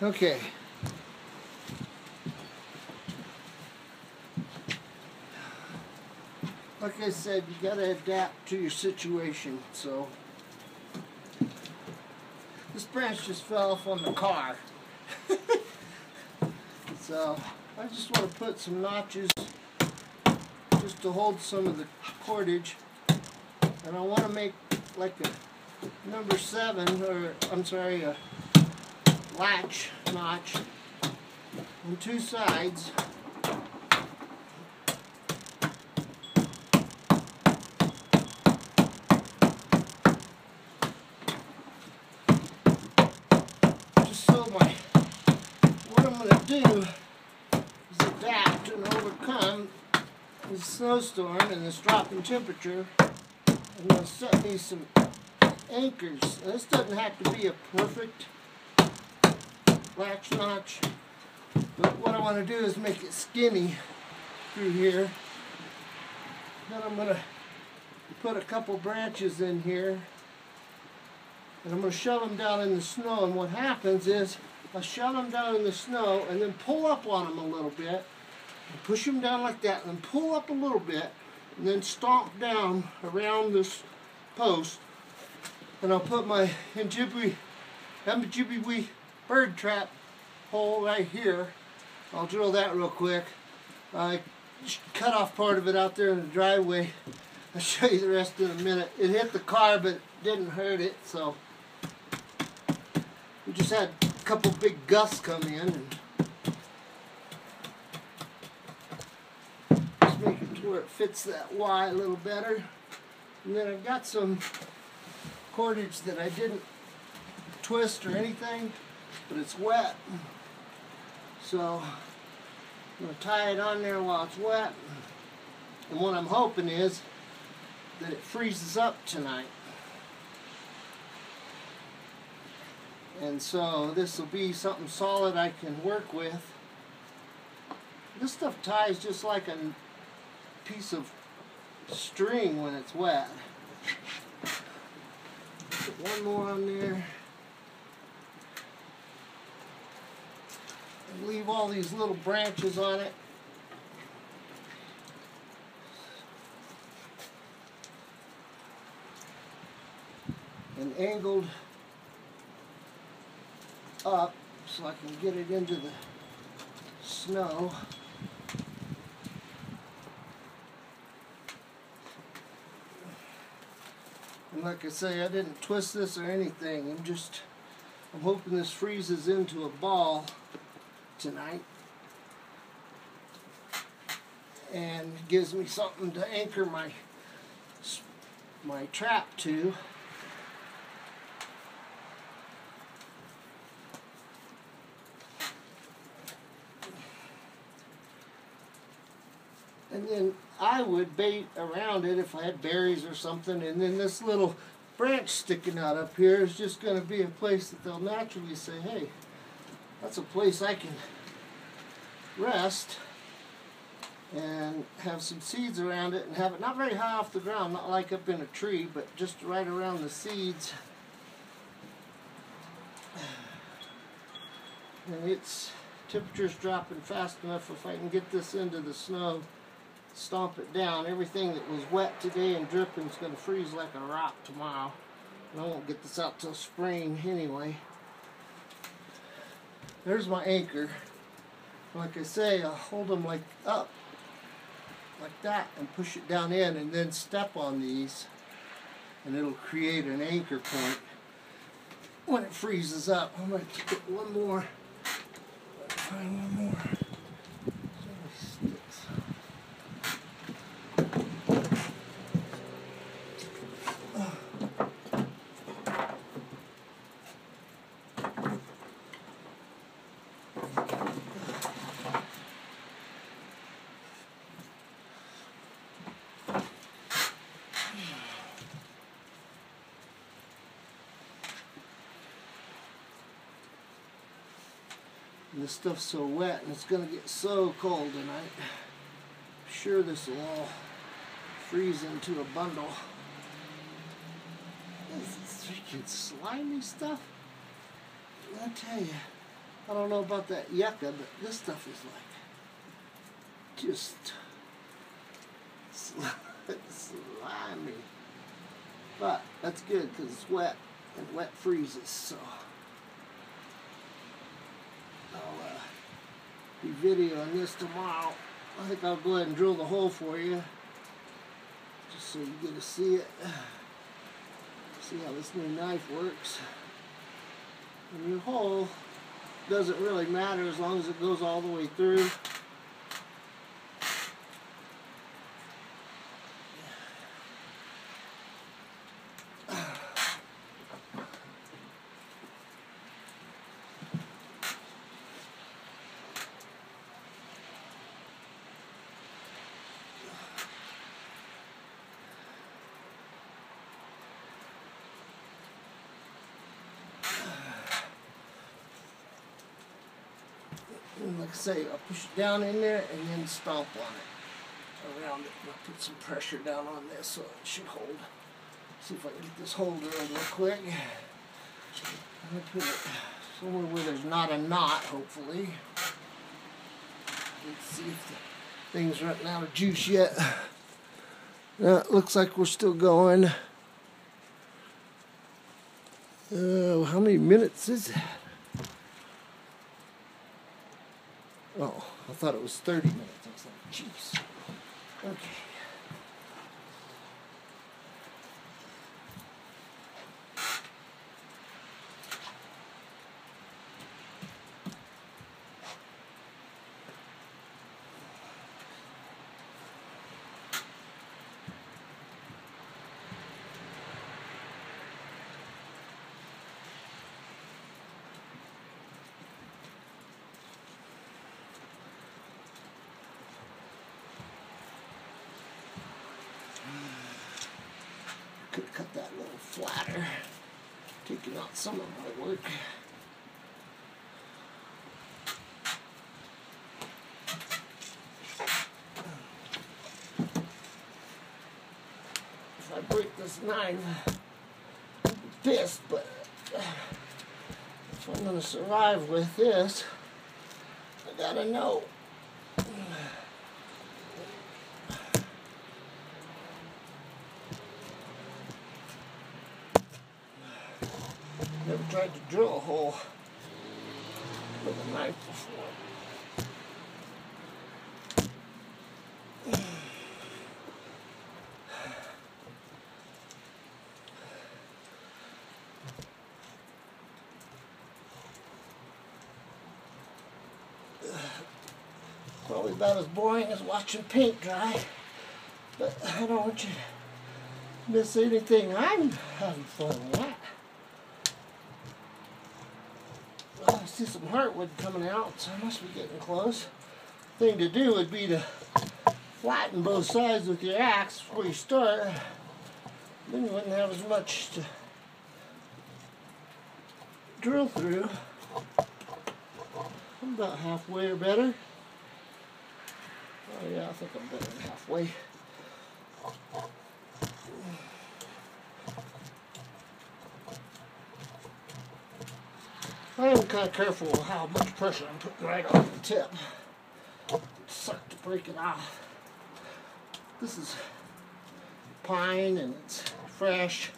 Okay. Like I said, you gotta adapt to your situation. So this branch just fell off on the car. So I just want to put some notches just to hold some of the cordage, and I want to make like a number 7, or I'm sorry, a latch notch on 2 sides. Just so what I'm going to do is adapt and overcome this snowstorm and this drop in temperature. I'm going to set me some anchors. Now, this doesn't have to be a perfect latch notch, but what I want to do is make it skinny through here. Then I'm going to put a couple branches in here, and I'm going to shove them down in the snow. And what happens is I shove them down in the snow and then pull up on them a little bit, and push them down like that, and then pull up a little bit, and then stomp down around this post. And I'll put my Ojibwe bird trap hole right here. I'll drill that real quick. I cut off part of it out there in the driveway. I'll show you the rest in a minute. It hit the car, but it didn't hurt it, so we just had a couple big gusts come in, and just make it to where it fits that Y a little better. And then I've got some cordage that I didn't twist or anything, but it's wet, so I'm going to tie it on there while it's wet. And what I'm hoping is that it freezes up tonight. And so this will be something solid I can work with. This stuff ties just like a piece of string when it's wet. Put one more on there. And leave all these little branches on it. And angled up so I can get it into the snow. And like I say, I didn't twist this or anything. I'm hoping this freezes into a ball tonight and gives me something to anchor my trap to. And then I would bait around it if I had berries or something, and then this little branch sticking out up here is just going to be a place that they'll naturally say, hey, that's a place I can rest and have some seeds around it, and have it not very high off the ground, not like up in a tree, but just right around the seeds. And temperature's dropping fast enough. If I can get this into the snow, stomp it down, everything that was wet today and dripping is going to freeze like a rock tomorrow. And I won't get this out till spring anyway. There's my anchor. Like I say, I'll hold them like up, like that, and push it down in, and then step on these, and it'll create an anchor point when it freezes up. I'm going to get one more. Find one more. And this stuff's so wet, and it's going to get so cold tonight. I'm sure this will all freeze into a bundle. This is freaking slimy stuff. I tell you. I don't know about that yucca, but this stuff is like just slimy. But that's good because it's wet and wet freezes. So I'll be videoing this tomorrow. I think I'll go ahead and drill the hole for you, just so you get to see it. See how this new knife works. And your hole doesn't really matter as long as it goes all the way through. And like I say, I'll push it down in there and then stomp on it around it. I'll put some pressure down on this so it should hold. See if I can get this hole drilled real quick. I'm going to put it somewhere where there's not a knot, hopefully. Let's see if the thing's running out of juice yet. It looks like we're still going. How many minutes is that? Oh, I thought it was 30 minutes. I was like, jeez. Okay. Could have cut that a little flatter, taking out some of my work. If I break this knife, I'll be pissed, but if I'm going to survive with this, I gotta know. Never tried to drill a hole with a knife before. Probably about as boring as watching paint dry, but I don't want you to miss anything. I'm having fun with that. I see some heartwood coming out, so I must be getting close. Thing to do would be to flatten both sides with your axe before you start. Then you wouldn't have as much to drill through. I'm about halfway or better. Oh yeah, I think I'm better than halfway. I am kind of careful with how much pressure I'm putting right on the tip. It sucks to break it off. This is pine and it's fresh.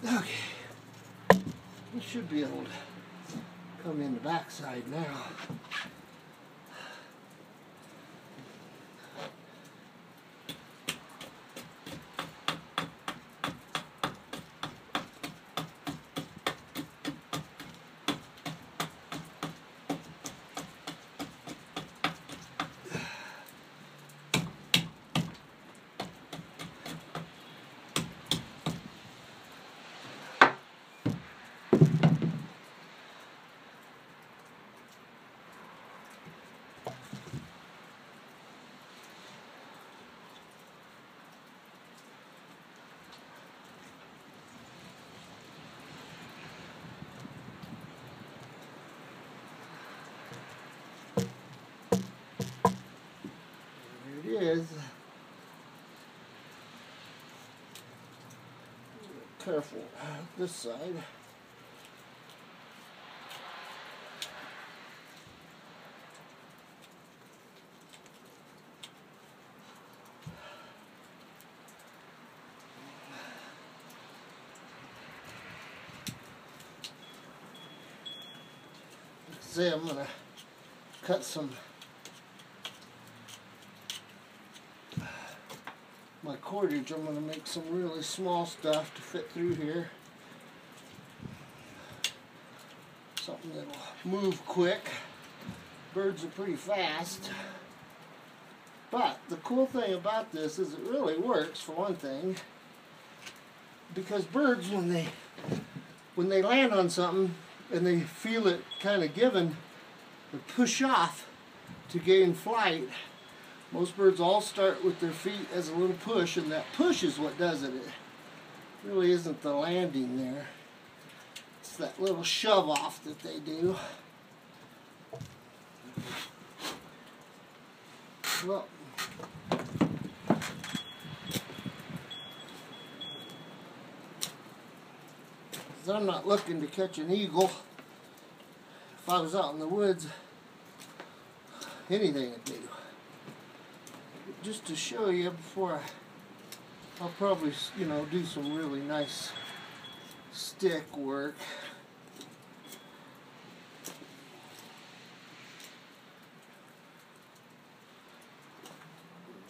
Okay. We should be able to come in the backside now. There it is. Careful this side. say I'm going to cut some my cordage. I'm going to make some really small stuff to fit through here. Something that'll move quick. Birds are pretty fast. But the cool thing about this is it really works, for one thing, because birds, when they land on something and they feel it kind of given, they push off to gain flight. Most birds all start with their feet as a little push, and that push is what does it. It really isn't the landing there. It's that little shove off that they do. Well, I'm not looking to catch an eagle. If I was out in the woods, anything would do. Just to show you before I'll probably, you know, do some really nice stick work.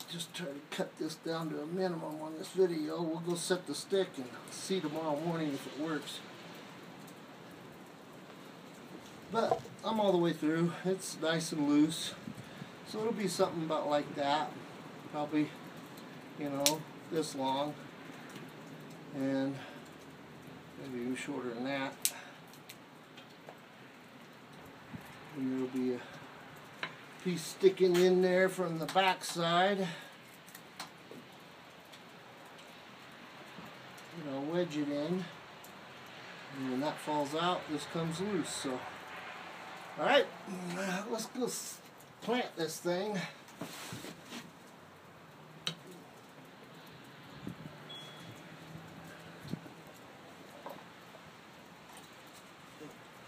Just try to cut this down to a minimum on this video. We'll go set the stick and see tomorrow morning if it works. But I'm all the way through. It's nice and loose. So it'll be something about like that. Probably, you know, this long. And maybe even shorter than that. And there'll be a piece sticking in there from the back side. You know, wedge it in. And when that falls out, this comes loose. So, alright, let's go plant this thing.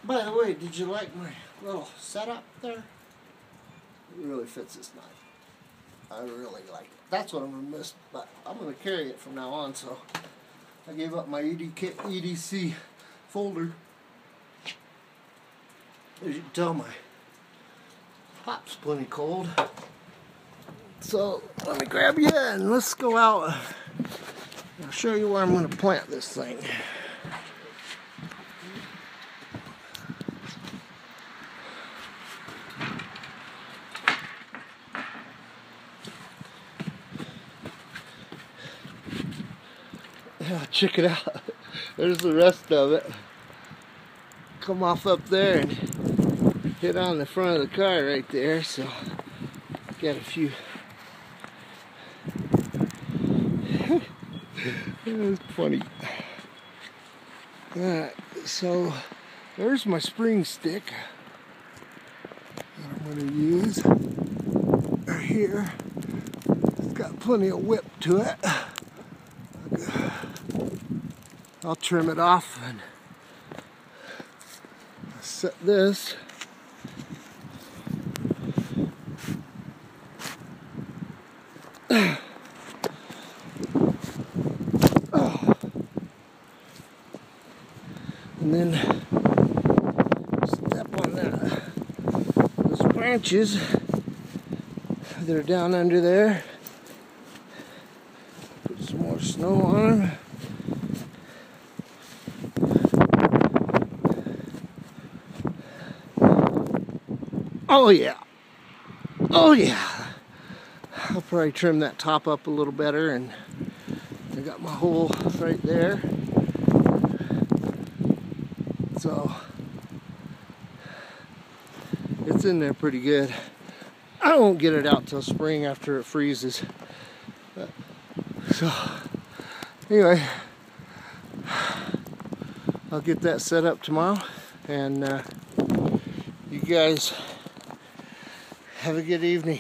By the way, did you like my little setup there? It really fits this knife. I really like it. That's what I'm going to miss, but I'm going to carry it from now on, so I gave up my EDC folder. As you can tell, my pop's plenty cold. So let me grab you and let's go out. I'll show you where I'm going to plant this thing. Check it out. There's the rest of it. Come off up there and hit on the front of the car right there. So got a few. It's funny. Alright, so there's my spring stick that I'm going to use right here. It's got plenty of whip to it. I'll trim it off and set this. And then step on those branches that are down under there. Put some more snow on them. Oh yeah, oh yeah. I'll probably trim that top up a little better, and I got my hole right there. So it's in there pretty good. I won't get it out till spring after it freezes. So anyway, I'll get that set up tomorrow, and you guys have a good evening.